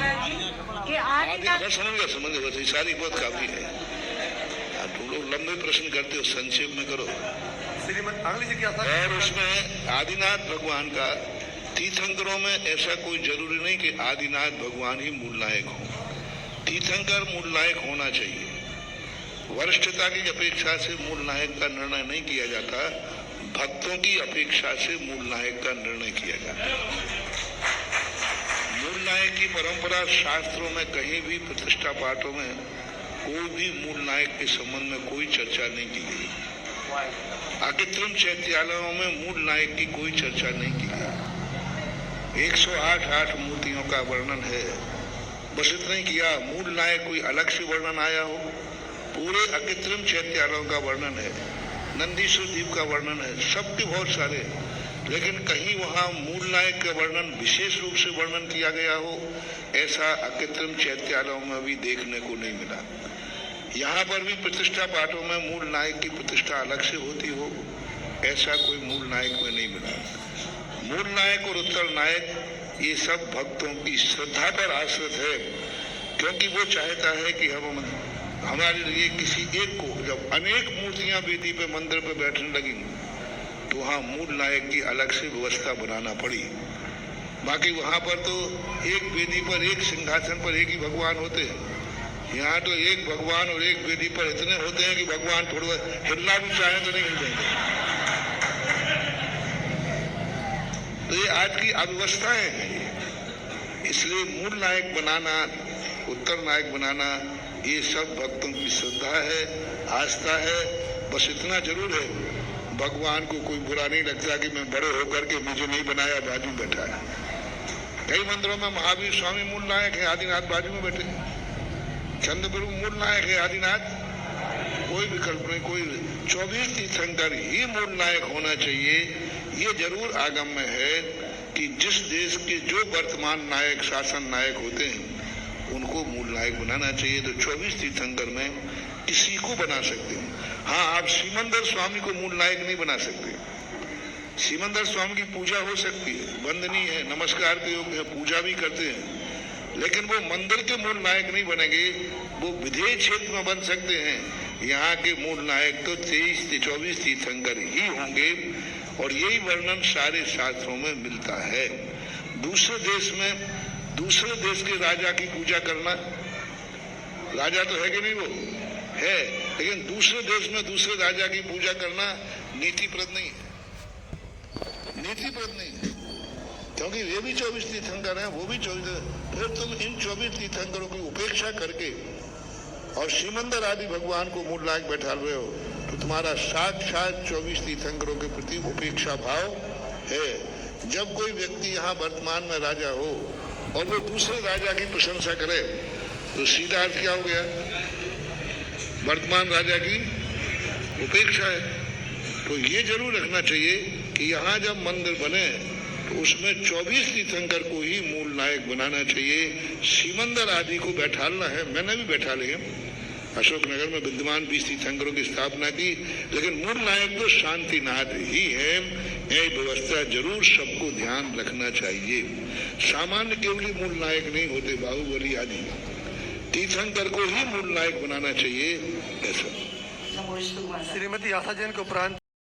कि आदिनाथ समझ बस सारी बात काफी है। तुम लोग लंबे प्रश्न करते हो, संक्षेप में करो। और उसमें आदिनाथ भगवान का तीर्थंकरों में ऐसा कोई जरूरी नहीं कि आदिनाथ भगवान ही मूल नायक हो। तीर्थंकर मूल नायक होना चाहिए। वरिष्ठता की अपेक्षा से मूल नायक का निर्णय नहीं किया जाता, भक्तों की अपेक्षा से मूल नायक का निर्णय किया जाता है। मूल नायक की परंपरा शास्त्रों में कहीं भी प्रतिष्ठा पाठों में कोई भी मूल नायक के संबंध में कोई चर्चा नहीं की गई। आकृत्रिम चैत्यालयों में मूल नायक की कोई चर्चा नहीं की गई। 108 मूर्तियों का वर्णन है, बस इतना ही किया। मूल नायक कोई अलग से वर्णन आया हो? पूरे अकृत्रिम चैत्यालयों का वर्णन है, नंदीश्वर द्वीप का वर्णन है, सबके बहुत सारे, लेकिन कहीं वहां मूल नायक का वर्णन विशेष रूप से वर्णन किया गया हो, ऐसा अकृत्रिम चैत्यालयों में भी देखने को नहीं मिला। यहाँ पर भी प्रतिष्ठा पाठों में मूल नायक की प्रतिष्ठा अलग से होती हो, ऐसा कोई मूल नायक में नहीं मिला। मूल नायक और उत्तर नायक ये सब भक्तों की श्रद्धा पर आश्रित है, क्योंकि वो चाहता है कि हम हमारे लिए किसी एक को, जब अनेक मूर्तियां वेदी पे मंदिर पे बैठने लगी तो वहाँ मूल नायक की अलग से व्यवस्था बनाना पड़ी। बाकी वहाँ पर तो एक वेदी पर एक सिंहासन पर एक ही भगवान होते हैं। यहाँ तो एक भगवान और एक वेदी पर इतने होते हैं कि भगवान थोड़ा हिलना भी चाहे तो नहीं हिल देंगे। तो ये आज की अव्यवस्थाएं हैं। इसलिए मूल नायक बनाना, उत्तर नायक बनाना, ये सब भक्तों की श्रद्धा है, आस्था है। बस इतना जरूर है, भगवान को कोई बुरा नहीं लगता कि मैं बड़े होकर के मुझे नहीं बनाया, बाजू बैठा है। कई मंदिरों में महावीर स्वामी मूल नायक है, आदिनाथ बाजू में बैठे। चंद्रप्रभु मूल नायक है, आदिनाथ कोई विकल्प नहीं। कोई 24 तीर्थंकर ही मूल नायक होना चाहिए। ये जरूर आगम में है कि जिस देश के जो वर्तमान नायक, शासन नायक होते हैं, उनको मूल नायक बनाना चाहिए। तो 24 तीर्थंकर में किसी को बना सकते हैं। हाँ, आप सिमंदर स्वामी को मूल नायक नहीं बना सकते। सिमंदर स्वामी की पूजा हो सकती है, वंदनीय है, नमस्कार के योग्य है, पूजा भी करते हैं, लेकिन वो मंदिर के मूल नायक नहीं बनेंगे। वो विधेय क्षेत्र में बन सकते हैं। यहाँ के मूल नायक तो 23 से 24 तीर्थंकर ही होंगे, और यही वर्णन सारे शास्त्रों में मिलता है। दूसरे देश में दूसरे देश के राजा की पूजा करना, राजा तो है कि नहीं, वो है, लेकिन दूसरे देश में दूसरे राजा की पूजा करना नीतिप्रद नहीं है, नीतिप्रद नहीं है, क्योंकि वे भी 24 तीर्थंकर हैं, वो भी 24। फिर तुम इन 24 तीर्थंकरों की उपेक्षा करके और सिमंदर आदि भगवान को मूल नायक बैठा रहे हो, तो तुम्हारा साक्षात 24 तीर्थंकरों के प्रति उपेक्षा भाव है। जब कोई व्यक्ति यहाँ वर्तमान में राजा हो और वो दूसरे राजा की प्रशंसा करे, तो सीधा अर्थ क्या हो गया? वर्तमान राजा की उपेक्षा है। तो ये जरूर रखना चाहिए कि यहाँ जब मंदिर बने तो उसमें 24 तीर्थंकर को ही मूल नायक बनाना चाहिए। सिमंदर आदि को बैठालना है, मैंने भी बैठा लिए, अशोकनगर में विद्यमान 20 तीर्थंकरों की स्थापना की, लेकिन मूल नायक तो शांतिनाथ ही है। यह व्यवस्था जरूर सबको ध्यान रखना चाहिए। सामान्य केवली मूल नायक नहीं होते, बाहुबली आदि तीर्थंकर को ही मूल नायक बनाना चाहिए। ऐसा श्रीमती आशा जैन के उपरांत